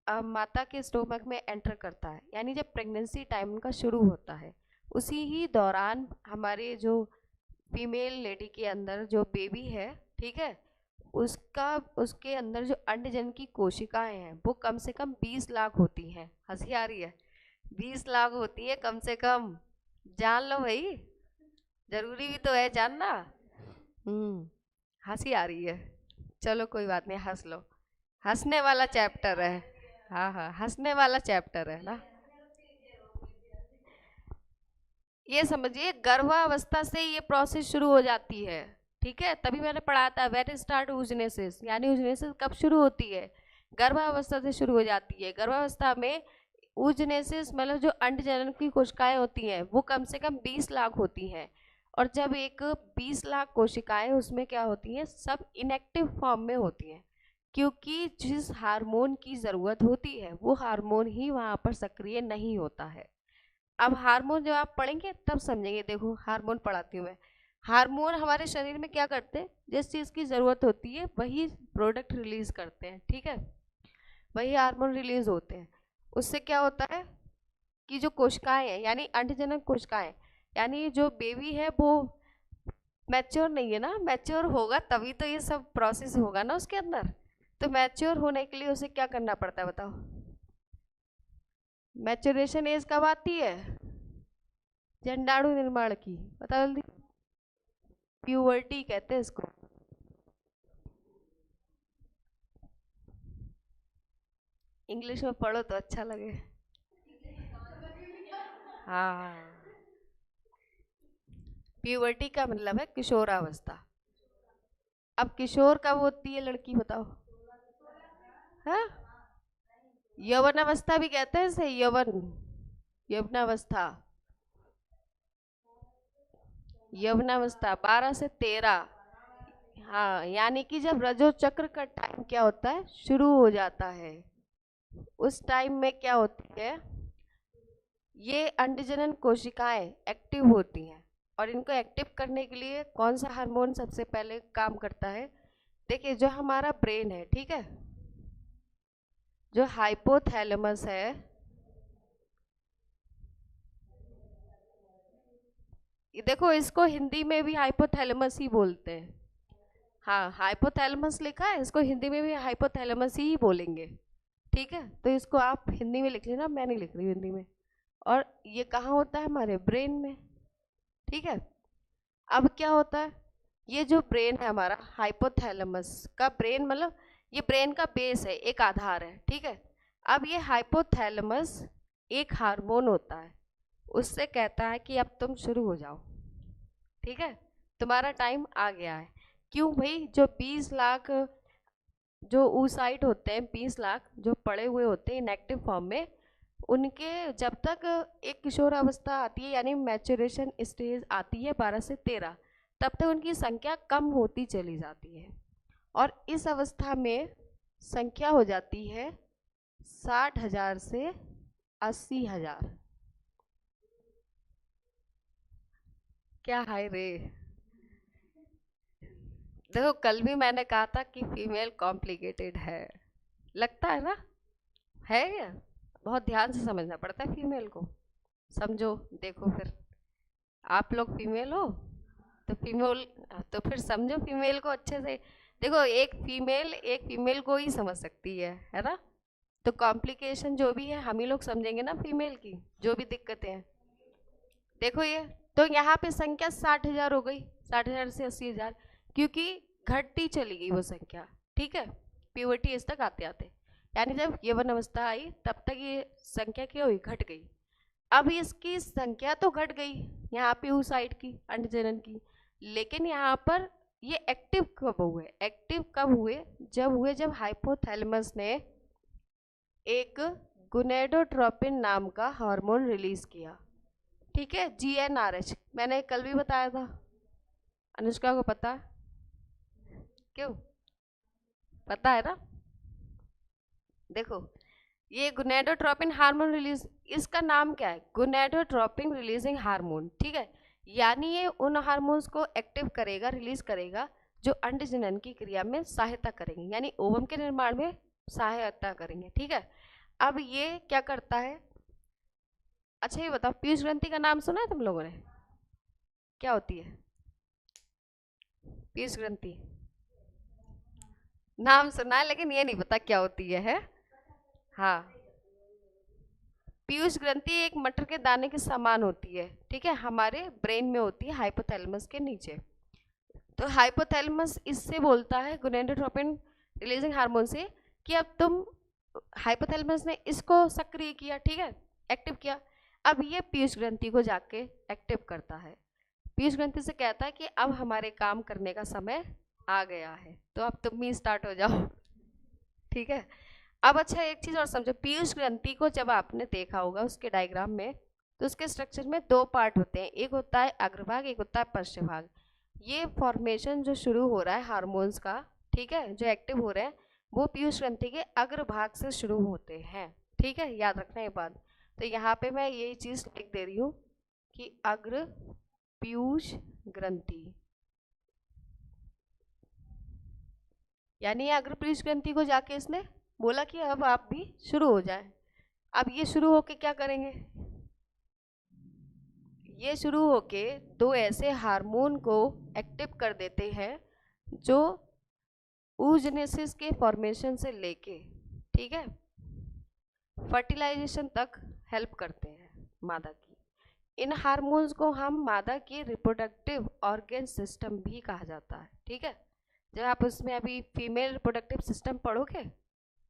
माता के स्टोमक में एंटर करता है, यानी जब प्रेगनेंसी टाइम उनका शुरू होता है, उसी ही दौरान हमारे जो फीमेल लेडी के अंदर जो बेबी है, ठीक है, उसके अंदर जो अंडजन की कोशिकाएं हैं वो कम से कम 20 लाख होती हैं। हंसी आ रही है, 20 लाख होती है कम से कम, जान लो भाई, जरूरी भी तो है जानना। हंसी आ रही है, चलो कोई बात नहीं, हंस लो, हंसने वाला चैप्टर है, हाँ हाँ हंसने वाला चैप्टर है ना। ये समझिए गर्भावस्था से ये प्रोसेस शुरू हो जाती है। ठीक है, तभी मैंने पढ़ा था व्हेन स्टार्ट oogenesis, यानी oogenesis कब शुरू होती है, गर्भावस्था से शुरू हो जाती है। गर्भावस्था में oogenesis मतलब जो अंडजनन की कोशिकाएं होती हैं वो कम से कम 20 लाख होती हैं। और जब एक 20 लाख कोशिकाएं उसमें क्या होती हैं, सब इनएक्टिव फॉर्म में होती हैं, क्योंकि जिस हार्मोन की ज़रूरत होती है वो हार्मोन ही वहाँ पर सक्रिय नहीं होता है। अब हार्मोन जब आप पढ़ेंगे तब समझेंगे। देखो हार्मोन पढ़ाती हूँ मैं। हार्मोन हमारे शरीर में क्या करते हैं, जिस चीज़ की ज़रूरत होती है वही प्रोडक्ट रिलीज करते हैं, ठीक है, वही हार्मोन रिलीज होते हैं। उससे क्या होता है कि जो कोशिकाएं हैं यानी अंडजनक कोशिकाएं, यानी जो बेबी है वो मैच्योर नहीं है ना, मैच्योर होगा तभी तो ये सब प्रोसेस होगा ना उसके अंदर। तो मैच्योर होने के लिए उसे क्या करना पड़ता है बताओ? मैच्योरेशन एज कब आती है? जंडाणु निर्माण की, बता जल्दी। प्यूबर्टी कहते हैं इसको। इंग्लिश में पढ़ो तो अच्छा लगे। हाँ, प्यूबर्टी का मतलब है किशोरावस्था। अब किशोर कब होती है लड़की बताओ? हाँ, यौवन अवस्था भी कहते हैं इसे, यौवन, यौवनावस्था, यौवनावस्था 12 से 13। हाँ, यानी कि जब रजो चक्र का टाइम क्या होता है, शुरू हो जाता है। उस टाइम में क्या होती है, ये अंडजनन कोशिकाएं एक्टिव होती हैं। और इनको एक्टिव करने के लिए कौन सा हार्मोन सबसे पहले काम करता है? देखिए जो हमारा ब्रेन है, ठीक है, जो हाइपोथैलेमस है, ये देखो इसको हिंदी में भी हाइपोथैलेमस ही बोलते हैं। हाँ, हाइपोथैलेमस लिखा है, इसको हिंदी में भी हाइपोथैलेमस ही बोलेंगे, ठीक है। तो इसको आप हिंदी में लिख लेना, मैं नहीं लिख रही हूँ हिंदी में। और ये कहाँ होता है? हमारे ब्रेन में, ठीक है। अब क्या होता है, ये जो ब्रेन है हमारा, हाइपोथैलेमस का ब्रेन मतलब ये ब्रेन का बेस है, एक आधार है, ठीक है। अब ये हाइपोथैलेमस एक हार्मोन होता है, उससे कहता है कि अब तुम शुरू हो जाओ, ठीक है, तुम्हारा टाइम आ गया है। क्यों भाई? जो 20 लाख जो oocyte होते हैं, 20 लाख जो पड़े हुए होते हैं इनएक्टिव फॉर्म में, उनके जब तक एक किशोर अवस्था आती है यानी मैच्योरेशन स्टेज आती है 12 से 13, तब तक उनकी संख्या कम होती चली जाती है। और इस अवस्था में संख्या हो जाती है 60,000 से 80,000। क्या हाय रे! देखो कल भी मैंने कहा था कि फीमेल कॉम्प्लिकेटेड है, लगता है ना, है क्या? बहुत ध्यान से समझना पड़ता है फीमेल को, समझो। देखो फिर आप लोग फीमेल हो तो फीमेल, तो फिर समझो फीमेल को अच्छे से। देखो एक फीमेल को ही समझ सकती है ना। तो कॉम्प्लिकेशन जो भी है हम ही लोग समझेंगे ना फीमेल की, जो भी दिक्कतें हैं। देखो ये, तो यहाँ पे संख्या 60,000 हो गई, 60,000 से 80,000, क्योंकि घटती चली गई वो संख्या, ठीक है, प्यूबर्टी एज तक आते आते। यानी जब यौवन अवस्था आई तब तक ये संख्या क्या हुई, घट गई। अब इसकी संख्या तो घट गई यहाँ पे oocyte की, अंडजनन की, लेकिन यहाँ पर ये एक्टिव कब हुए? एक्टिव कब हुए? जब हाइपोथैलेमस ने एक गुनेडोट्रोपिन नाम का हार्मोन रिलीज किया, ठीक है, GnRH, मैंने कल भी बताया था। अनुष्का को पता है? क्यों पता है ना? देखो ये गुनेडोट्रोपिन हार्मोन रिलीज, इसका नाम क्या है? गुनेडोट्रोपिन रिलीजिंग हार्मोन, ठीक है। यानी ये उन हार्मोन्स को एक्टिव करेगा, रिलीज करेगा जो अंडजनन की क्रिया में सहायता करेंगे, यानी ओवम के निर्माण में सहायता करेंगे, ठीक है। अब ये क्या करता है? अच्छा ये बताओ, पीयूष ग्रंथि का नाम सुना है तुम लोगों ने? क्या होती है पीयूष ग्रंथि? नाम सुना है लेकिन ये नहीं पता क्या होती है? हाँ, पीयूष ग्रंथि एक मटर के दाने के समान होती है, ठीक है, हमारे ब्रेन में होती है हाइपोथैलेमस के नीचे। तो हाइपोथैलेमस इससे बोलता है गोनेडोट्रोपिन रिलीजिंग हार्मोन से कि अब तुम, हाइपोथैलेमस ने इसको सक्रिय किया, ठीक है, एक्टिव किया। अब ये पीयूष ग्रंथि को जाके एक्टिव करता है, पीयूष ग्रंथि से कहता है कि अब हमारे काम करने का समय आ गया है, तो अब तुम भी स्टार्ट हो जाओ, ठीक है। अब अच्छा एक चीज और समझो, पीयूष ग्रंथि को जब आपने देखा होगा उसके डायग्राम में, तो उसके स्ट्रक्चर में दो पार्ट होते हैं, एक होता है अग्रभाग, एक होता है पश्चभाग। ये फॉर्मेशन जो शुरू हो रहा है हार्मोन्स का, ठीक है, जो एक्टिव हो रहे हैं, वो पीयूष ग्रंथि के अग्रभाग से शुरू होते हैं। ठीक है, याद रखना ये बात। तो यहाँ पे मैं यही चीज लिख दे रही हूँ कि अग्र पीयूष ग्रंथि, यानी अग्र पीयूष ग्रंथि को जाके इसने बोला कि अब आप भी शुरू हो जाए। अब ये शुरू होके क्या करेंगे, ये शुरू होके दो ऐसे हार्मोन को एक्टिव कर देते हैं जो oogenesis के फॉर्मेशन से लेके, ठीक है, फर्टिलाइजेशन तक हेल्प करते हैं मादा की। इन हार्मोन्स को हम मादा के रिप्रोडक्टिव ऑर्गन सिस्टम भी कहा जाता है। ठीक है, जब आप उसमें अभी फीमेल रिप्रोडक्टिव सिस्टम पढ़ोगे,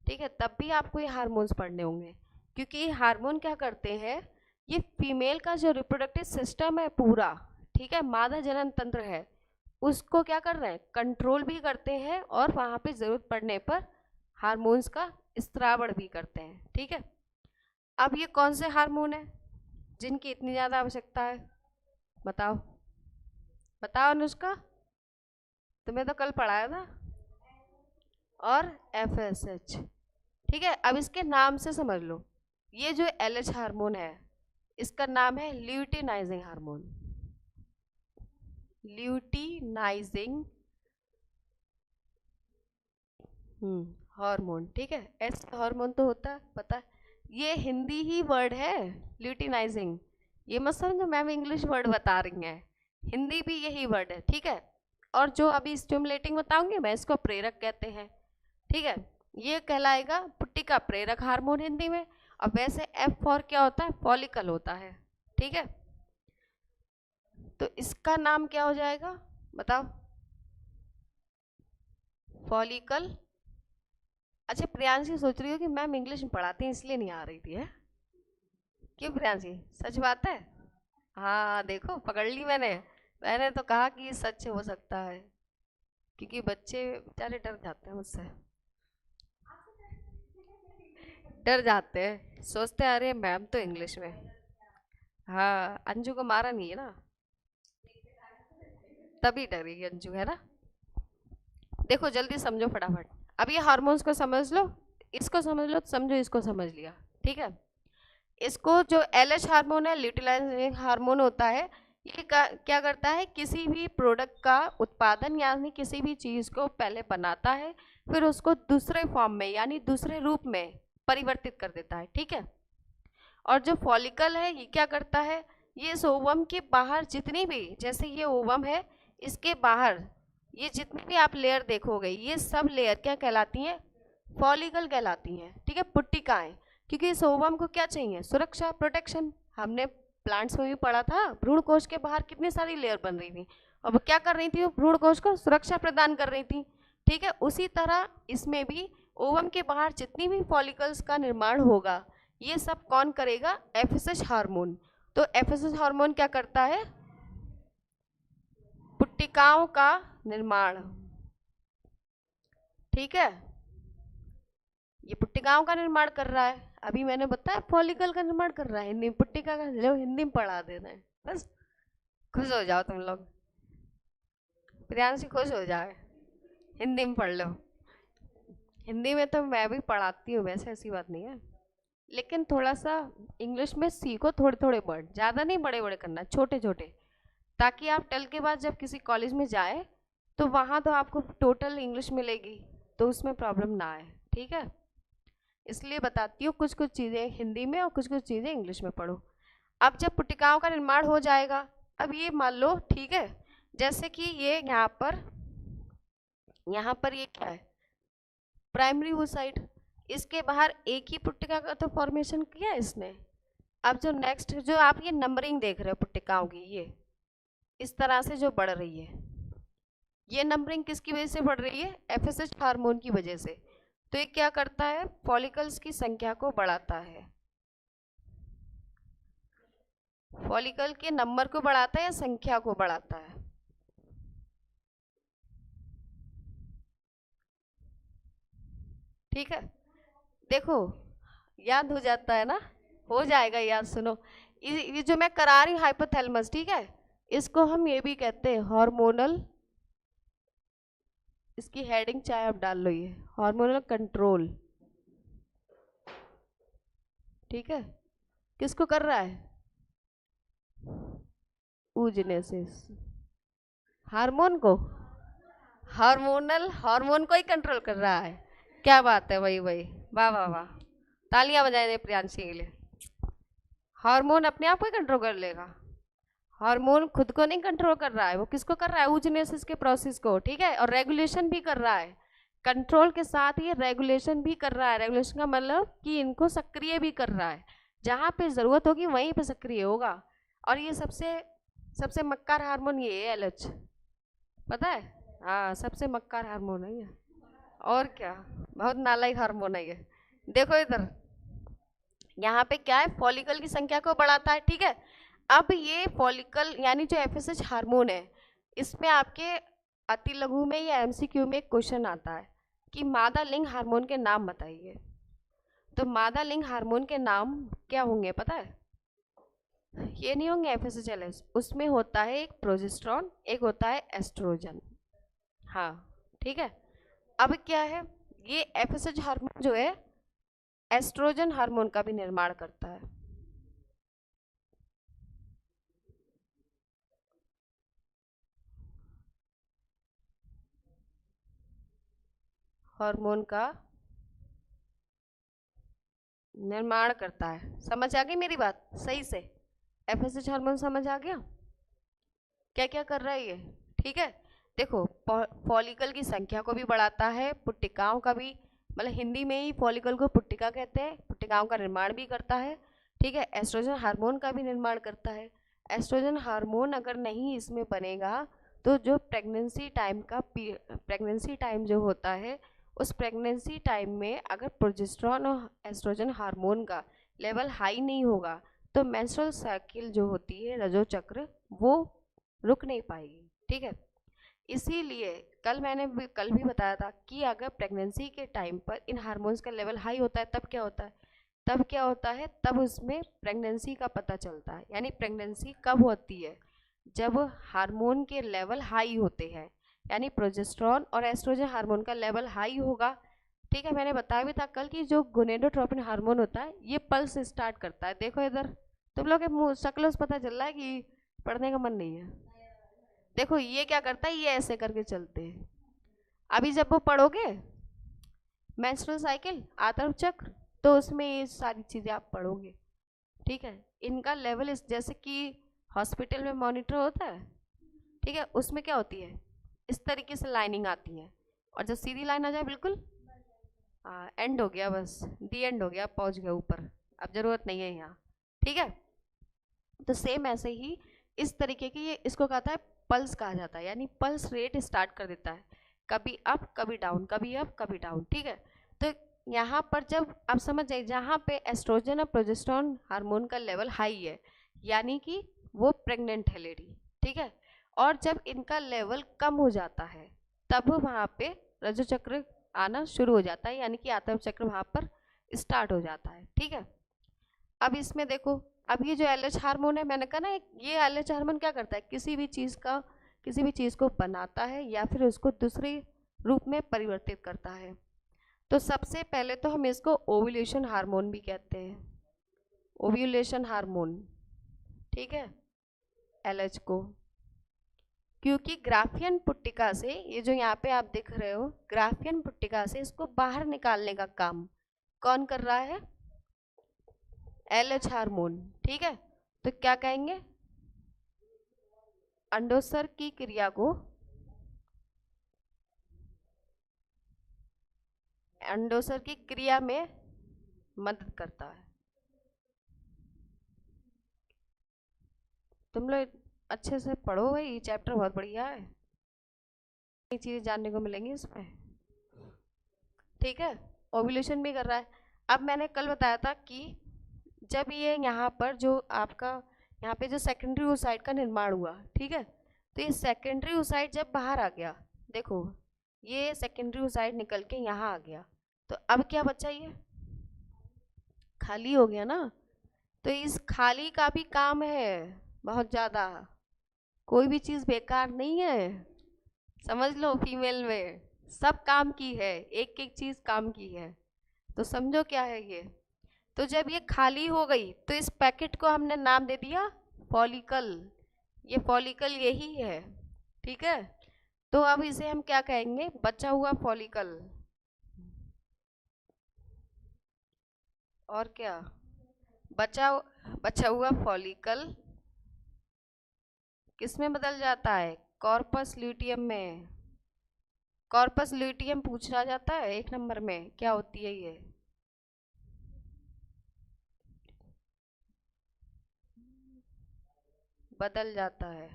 ठीक है, तब भी आपको ये हार्मोन्स पढ़ने होंगे, क्योंकि ये हार्मोन क्या करते हैं, ये फीमेल का जो रिप्रोडक्टिव सिस्टम है पूरा, ठीक है, मादा जनन तंत्र है, उसको क्या कर रहे हैं, कंट्रोल भी करते हैं, और वहाँ पे ज़रूरत पड़ने पर हार्मोन्स का स्त्रावण भी करते हैं। ठीक है, अब ये कौन से हार्मोन है जिनकी इतनी ज़्यादा आवश्यकता है, बताओ बताओ अनुष्का, तुम्हें तो कल पढ़ाया था, और FSH। ठीक है, अब इसके नाम से समझ लो, ये जो LH हार्मोन है इसका नाम है ल्यूटिनाइजिंग हार्मोन, ल्यूटिनाइजिंग हार्मोन। ठीक है, एस हार्मोन तो होता है पता है, ये हिंदी ही वर्ड है ल्यूटिनाइजिंग, ये मत समझो मैम इंग्लिश वर्ड बता रही हैं, हिंदी भी यही वर्ड है। ठीक है, और जो अभी स्टिमुलेटिंग बताऊंगी मैं, इसको प्रेरक कहते हैं। ठीक है, ये कहलाएगा पुट्टिका प्रेरक हार्मोन हिंदी में। अब वैसे F फॉर क्या होता है, फॉलिकल होता है। ठीक है, तो इसका नाम क्या हो जाएगा बताओ, फॉलिकल। अच्छा प्रियांशी सोच रही हो कि मैम इंग्लिश में पढ़ाती हैं इसलिए नहीं आ रही थी, है क्यों प्रियांशी, सच बात है? हाँ देखो पकड़ ली मैंने, मैंने तो कहा कि सच हो सकता है, क्योंकि बच्चे बेचारे डर जाते हैं मुझसे, डर जाते हैं, सोचते हैं अरे मैम तो इंग्लिश में। हाँ अंजू को मारा नहीं है ना, तभी डरी अंजू, है ना। देखो जल्दी समझो फटाफट, अब ये हार्मोन्स को समझ लो, इसको समझ लो, समझो इसको समझ लिया। ठीक है, इसको जो LH हार्मोन है, ल्यूटिलाइजिंग हार्मोन होता है, ये क्या करता है, किसी भी प्रोडक्ट का उत्पादन यानी किसी भी चीज़ को पहले बनाता है, फिर उसको दूसरे फॉर्म में यानी दूसरे रूप में परिवर्तित कर देता है। ठीक है, और जो फॉलिकल है ये क्या करता है, ये इस ओवम के बाहर जितनी भी, जैसे ये ओवम है, इसके बाहर ये जितनी भी आप लेयर देखोगे, ये सब लेयर क्या कहलाती हैं, फॉलिकल कहलाती हैं। ठीक है, पुट्टिकाएं, क्योंकि इस ओवम को क्या चाहिए, सुरक्षा, प्रोटेक्शन। हमने प्लांट्स में भी पढ़ा था, भ्रूण कोश के बाहर कितनी सारी लेयर बन रही थी, और वो क्या कर रही थी, वो भ्रूण कोश को सुरक्षा प्रदान कर रही थी। ठीक है, उसी तरह इसमें भी ओवम के बाहर जितनी भी फॉलिकल्स का निर्माण होगा, ये सब कौन करेगा, FSH हार्मोन। तो FSH हार्मोन क्या करता है, पुट्टिकाओं का निर्माण। ठीक है, ये पुट्टिकाओं का निर्माण कर रहा है, अभी मैंने बताया फॉलिकल का निर्माण कर रहा है, हिंदी में पुट्टिका का, लो हिंदी में पढ़ा देना है बस, खुश हो जाओ तुम लोग, प्रियांशी खुश हो जाए, हिंदी में पढ़ लो। हिंदी में तो मैं भी पढ़ाती हूँ वैसे, ऐसी बात नहीं है, लेकिन थोड़ा सा इंग्लिश में सीखो, थोड़े थोड़े वर्ड, ज़्यादा नहीं बड़े बड़े करना, छोटे छोटे, ताकि आप 12 के बाद जब किसी कॉलेज में जाए तो वहाँ तो आपको टोटल इंग्लिश मिलेगी, तो उसमें प्रॉब्लम ना आए। ठीक है, इसलिए बताती हूँ, कुछ कुछ चीज़ें हिंदी में और कुछ कुछ चीज़ें इंग्लिश में पढ़ो। अब जब पुट्टिकाओं का निर्माण हो जाएगा, अब ये मान लो, ठीक है, जैसे कि ये यहाँ पर ये क्या है, प्राइमरी oocyte, इसके बाहर एक ही पुट्टिका का तो फॉर्मेशन किया है इसने। अब जो नेक्स्ट, जो आप ये नंबरिंग देख रहे हो पुट्टिकाओं की, ये इस तरह से जो बढ़ रही है, ये नंबरिंग किसकी वजह से बढ़ रही है, FSH हार्मोन की वजह से। तो ये क्या करता है, फॉलिकल्स की संख्या को बढ़ाता है, फॉलिकल के नंबर को बढ़ाता है या संख्या को बढ़ाता है, ठीक है, देखो याद हो जाता है ना, हो जाएगा याद। सुनो, ये जो मैं करा रही हूँ हाइपोथैलेमस, ठीक है, इसको हम ये भी कहते हैं हार्मोनल, इसकी हेडिंग चाहे आप डाल लो, ये हार्मोनल कंट्रोल, ठीक है। किसको कर रहा है? oogenesis, हार्मोन को, हार्मोनल, हार्मोन को ही कंट्रोल कर रहा है। क्या बात है, वही वही, वाह वाह वाह, तालियां बजाए दे प्रियांशी के लिए। हार्मोन अपने आप को ही कंट्रोल कर लेगा, हार्मोन खुद को नहीं कंट्रोल कर रहा है, वो किसको कर रहा है? oogenesis के प्रोसेस को, ठीक है, और रेगुलेशन भी कर रहा है। कंट्रोल के साथ ये रेगुलेशन भी कर रहा है। रेगुलेशन का मतलब कि इनको सक्रिय भी कर रहा है, जहाँ पे जरूरत होगी वहीं पे सक्रिय होगा। और ये सबसे सबसे मक्कार हार्मोन ये है एलएच, पता है? हाँ, सबसे मक्कार हार्मोन है ये। और क्या, बहुत नालायक हार्मोन है ये। देखो इधर, यहाँ पे क्या है, फॉलिकल की संख्या को बढ़ाता है, ठीक है। अब ये फॉलिकल यानी जो एफएसएच हार्मोन है, इसमें आपके अति लघु में या एमसीक्यू में एक क्वेश्चन आता है कि मादा लिंग हार्मोन के नाम बताइए। तो मादा लिंग हार्मोन के नाम क्या होंगे पता है? ये नहीं होंगे एफएसएच, उसमें होता है एक प्रोजेस्टेरॉन, एक होता है एस्ट्रोजन। हाँ, ठीक है। अब क्या है, ये एफएसएच हार्मोन जो है एस्ट्रोजन हार्मोन का भी निर्माण करता है। हार्मोन का निर्माण करता है। समझ आ गई मेरी बात सही से? एफएसएच हार्मोन समझ आ गया क्या क्या कर रहा है ये, ठीक है। देखो, फॉलिकल की संख्या को भी बढ़ाता है, पुट्टिकाओं का भी, मतलब हिंदी में ही फॉलिकल को पुट्टिका कहते हैं, पुट्टिकाओं का निर्माण भी करता है, ठीक है। एस्ट्रोजन हार्मोन का भी निर्माण करता है। एस्ट्रोजन हार्मोन अगर नहीं इसमें बनेगा तो जो प्रेगनेंसी टाइम जो होता है, उस प्रेगनेंसी टाइम में अगर प्रोजेस्टेरॉन और एस्ट्रोजन हार्मोन का लेवल हाई नहीं होगा तो मेंस्ट्रुअल साइकिल जो होती है, रजो चक्र, वो रुक नहीं पाएगी, ठीक है। इसीलिए कल भी बताया था कि अगर प्रेगनेंसी के टाइम पर इन हार्मोन्स का लेवल हाई होता है तब क्या होता है? तब उसमें प्रेगनेंसी का पता चलता है। यानी प्रेगनेंसी कब होती है? जब हार्मोन के लेवल हाई होते हैं, यानी प्रोजेस्टेरॉन और एस्ट्रोजन हार्मोन का लेवल हाई होगा, ठीक है। मैंने बताया भी था कल कि जो गोनेडोट्रोपिन हार्मोन होता है ये पल्स स्टार्ट करता है। देखो इधर, तुम लोग के मुंह शक्लों से पता चल रहा है कि पढ़ने का मन नहीं है। देखो ये क्या करता है, ये ऐसे करके चलते हैं। अभी जब वो पढ़ोगे मेंस्ट्रुअल साइकिल, आतंर चक्र, तो उसमें ये सारी चीज़ें आप पढ़ोगे, ठीक है। इनका लेवल इस जैसे कि हॉस्पिटल में मॉनिटर होता है, ठीक है, उसमें क्या होती है, इस तरीके से लाइनिंग आती है, और जब सीधी लाइन आ जाए बिल्कुल, हाँ, एंड हो गया, बस दी एंड हो गया, पहुंच गया ऊपर, अब जरूरत नहीं है यहाँ, ठीक है। तो सेम ऐसे ही इस तरीके की, ये इसको कहता है पल्स कहा जाता है, यानी पल्स रेट स्टार्ट कर देता है, कभी अप कभी डाउन, कभी अप कभी डाउन, ठीक है। तो यहाँ पर जब आप समझ जाइए, जहाँ पे एस्ट्रोजन और प्रोजेस्टेरॉन हार्मोन का लेवल हाई है, यानी कि वो प्रेग्नेंट है लेडी, ठीक है। और जब इनका लेवल कम हो जाता है तब वहाँ पे रजो चक्र आना शुरू हो जाता है, यानी कि आतंर चक्र वहाँ पर स्टार्ट हो जाता है, ठीक है। अब इसमें देखो, अब ये जो एलएच हार्मोन है, मैंने कहा ना, ये एलएच हार्मोन क्या करता है, किसी भी चीज़ को बनाता है या फिर उसको दूसरे रूप में परिवर्तित करता है। तो सबसे पहले तो हम इसको ओव्यूलेशन हार्मोन भी कहते हैं, ओव्यूलेशन हार्मोन, ठीक है, एलएच को। क्योंकि ग्राफियन पुट्टिका से, ये जो यहाँ पे आप देख रहे हो, ग्राफियन पुट्टिका से इसको बाहर निकालने का काम कौन कर रहा है? एलएच हार्मोन, ठीक है। तो क्या कहेंगे, अंडोत्सर्ग की क्रिया को, अंडोत्सर्ग की क्रिया में मदद करता है। तुम लोग अच्छे से पढ़ो भाई, ये चैप्टर बहुत बढ़िया है, नई चीजें जानने को मिलेंगी इसमें, ठीक है। ओव्यूलेशन भी कर रहा है। अब मैंने कल बताया था कि जब ये यहाँ पर जो आपका, यहाँ पे जो सेकेंडरी oocyte का निर्माण हुआ, ठीक है, तो ये सेकेंडरी oocyte जब बाहर आ गया, देखो ये सेकेंडरी oocyte निकल के यहाँ आ गया, तो अब क्या बचा, ये खाली हो गया ना, तो इस खाली का भी काम है बहुत ज्यादा। कोई भी चीज बेकार नहीं है, समझ लो। फीमेल में सब काम की है, एक एक चीज काम की है। तो समझो क्या है ये। तो जब ये खाली हो गई तो इस पैकेट को हमने नाम दे दिया फॉलिकल। ये फॉलिकल यही है, ठीक है। तो अब इसे हम क्या कहेंगे, बचा हुआ फॉलिकल। और क्या, बचा बचा हुआ फॉलिकल किस में बदल जाता है, कॉर्पस ल्यूटियम में। कॉर्पस ल्यूटियम पूछा जाता है 1 नंबर में, क्या होती है ये। बदल जाता है।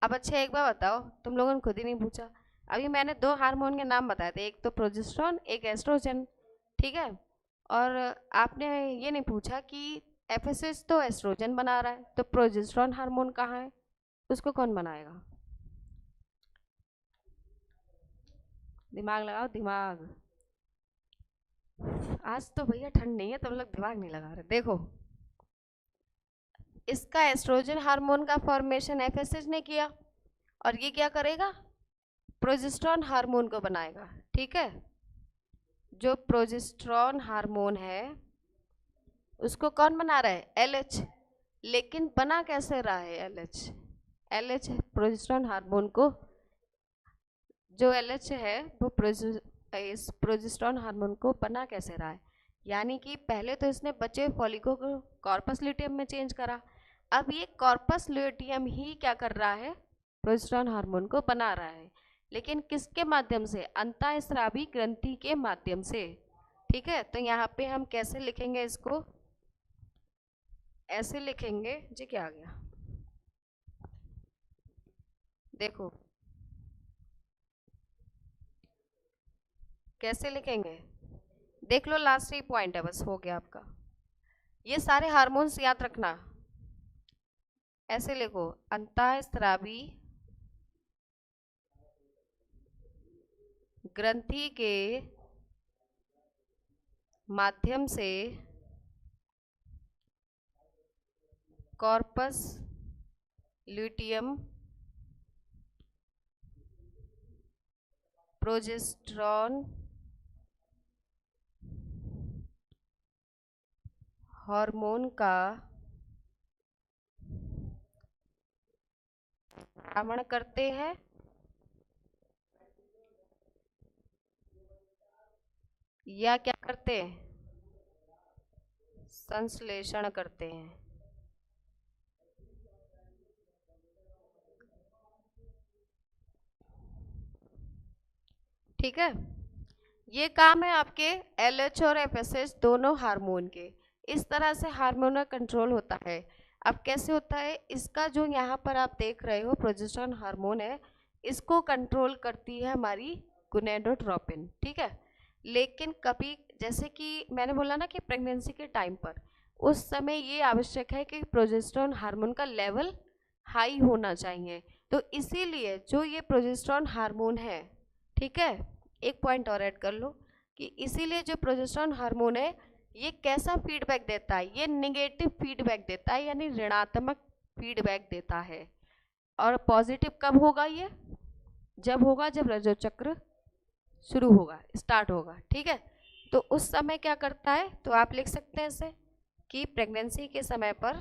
अब अच्छा एक बार बताओ, तुम लोगों ने खुद ही नहीं पूछा। अभी मैंने 2 हार्मोन के नाम बताए थे, एक तो प्रोजेस्टेरॉन एक एस्ट्रोजन, ठीक है। और आपने ये नहीं पूछा कि एफएसएच तो एस्ट्रोजन बना रहा है, तो प्रोजेस्टेरॉन हार्मोन कहाँ है, उसको कौन बनाएगा। दिमाग लगाओ दिमाग। आज तो भैया ठंड नहीं है, तुम लोग दिमाग नहीं लगा रहे। देखो, इसका एस्ट्रोजन हार्मोन का फॉर्मेशन एफएसएच ने किया, और ये क्या करेगा, प्रोजेस्टेरॉन हार्मोन को बनाएगा, ठीक है। जो प्रोजेस्टेरॉन हार्मोन है उसको कौन बना रहा है, एलएच। लेकिन बना कैसे रहा है एलएच, एलएच प्रोजेस्टेरॉन हार्मोन को, जो एलएच है वो इस प्रोजेस्टेरॉन हार्मोन को बना कैसे रहा है। यानी कि पहले तो इसने बचे फॉलिको को कॉर्पस ल्यूटियम में चेंज करा, अब ये कॉर्पस ल्यूटियम ही क्या कर रहा है, प्रोजेस्टेरॉन हार्मोन को बना रहा है। लेकिन किसके माध्यम से, अंतःस्रावी ग्रंथि के माध्यम से, ठीक है। तो यहाँ पे हम कैसे लिखेंगे इसको, ऐसे लिखेंगे जी, क्या आ गया देखो, कैसे लिखेंगे, देख लो, लास्ट ही पॉइंट है, बस हो गया आपका। ये सारे हार्मोन्स याद रखना, ऐसे लिखो, अंतःस्रावी ग्रंथि के माध्यम से कॉर्पस ल्यूटियम प्रोजेस्टेरॉन हार्मोन का श्रावण करते हैं या क्या करते हैं, संश्लेषण करते हैं, ठीक है। ये काम है आपके एलएच और एफएसएच दोनों हार्मोन के। इस तरह से हार्मोन का कंट्रोल होता है। अब कैसे होता है इसका, जो यहाँ पर आप देख रहे हो प्रोजेस्टेरॉन हार्मोन है, इसको कंट्रोल करती है हमारी गोनेडोट्रोपिन, ठीक है। लेकिन कभी, जैसे कि मैंने बोला ना कि प्रेगनेंसी के टाइम पर, उस समय ये आवश्यक है कि प्रोजेस्टेरॉन हार्मोन का लेवल हाई होना चाहिए। तो इसीलिए जो ये प्रोजेस्टेरॉन हार्मोन है, ठीक है, एक पॉइंट और ऐड कर लो कि इसीलिए जो प्रोजेस्टेरॉन हार्मोन है ये कैसा फीडबैक देता है, ये निगेटिव फीडबैक देता है, यानी ऋणात्मक फीडबैक देता है। और पॉजिटिव कब होगा ये, जब होगा जब रजो चक्र शुरू होगा, स्टार्ट होगा, ठीक है। तो उस समय क्या करता है, तो आप लिख सकते हैं ऐसे कि प्रेगनेंसी के समय पर,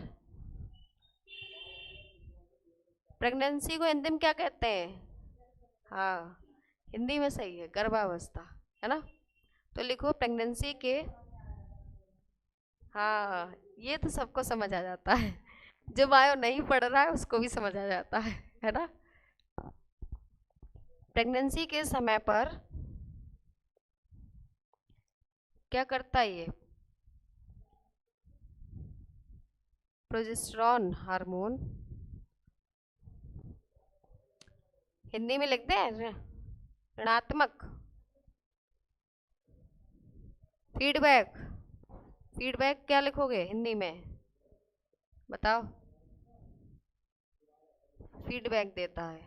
प्रेगनेंसी को हिंदी में क्या कहते हैं, हाँ हिंदी में सही है, गर्भावस्था, है ना। तो लिखो प्रेगनेंसी के, हाँ ये तो सबको समझ आ जाता है, जो बायो नहीं पढ़ रहा है उसको भी समझ आ जाता है ना। प्रेगनेंसी के समय पर क्या करता है ये, प्रोजेस्टेरॉन हार्मोन, हिंदी में लिखते हैं ऋणात्मक फीडबैक। फीडबैक क्या लिखोगे हिंदी में, बताओ, फीडबैक देता है,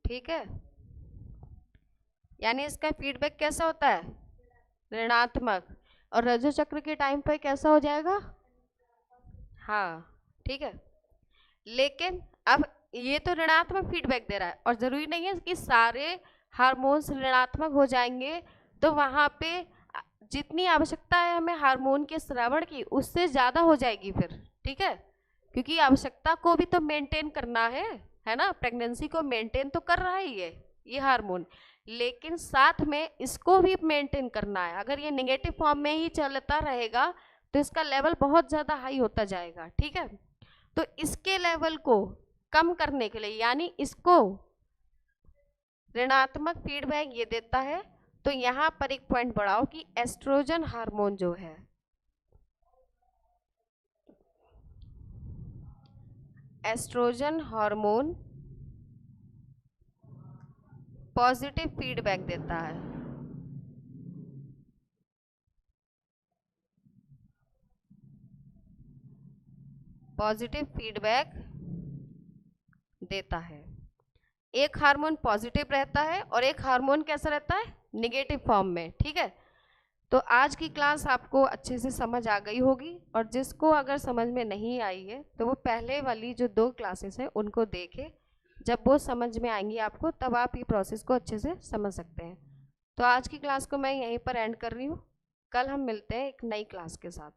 ठीक है। यानी इसका फीडबैक कैसा होता है, ऋणात्मक। और रज्जु चक्र के टाइम पे कैसा हो जाएगा, हाँ ठीक है। लेकिन अब ये तो ऋणात्मक फीडबैक दे रहा है, और जरूरी नहीं है कि सारे हार्मोन्स ऋणात्मक हो जाएंगे। तो वहां पे जितनी आवश्यकता है हमें हार्मोन के स्रावण की, उससे ज्यादा हो जाएगी फिर, ठीक है। क्योंकि आवश्यकता को भी तो मेंटेन करना है ना, प्रेगनेंसी को मेंटेन तो कर रहा ही है ये हार्मोन, लेकिन साथ में इसको भी मेंटेन करना है। अगर ये नेगेटिव फॉर्म में ही चलता रहेगा तो इसका लेवल बहुत ज्यादा हाई होता जाएगा, ठीक है। तो इसके लेवल को कम करने के लिए, यानी इसको ऋणात्मक फीडबैक ये देता है, तो यहां पर एक पॉइंट बढ़ाओ कि एस्ट्रोजन हार्मोन जो है, एस्ट्रोजन हार्मोन पॉजिटिव फीडबैक देता है। पॉजिटिव फीडबैक देता है। एक हार्मोन पॉजिटिव रहता है और एक हार्मोन कैसा रहता है, निगेटिव फॉर्म में, ठीक है। तो आज की क्लास आपको अच्छे से समझ आ गई होगी, और जिसको अगर समझ में नहीं आई है तो वो पहले वाली जो 2 क्लासेस हैं उनको देखे। जब वो समझ में आएंगी आपको, तब आप ये प्रोसेस को अच्छे से समझ सकते हैं। तो आज की क्लास को मैं यहीं पर एंड कर रही हूँ। कल हम मिलते हैं एक नई क्लास के साथ।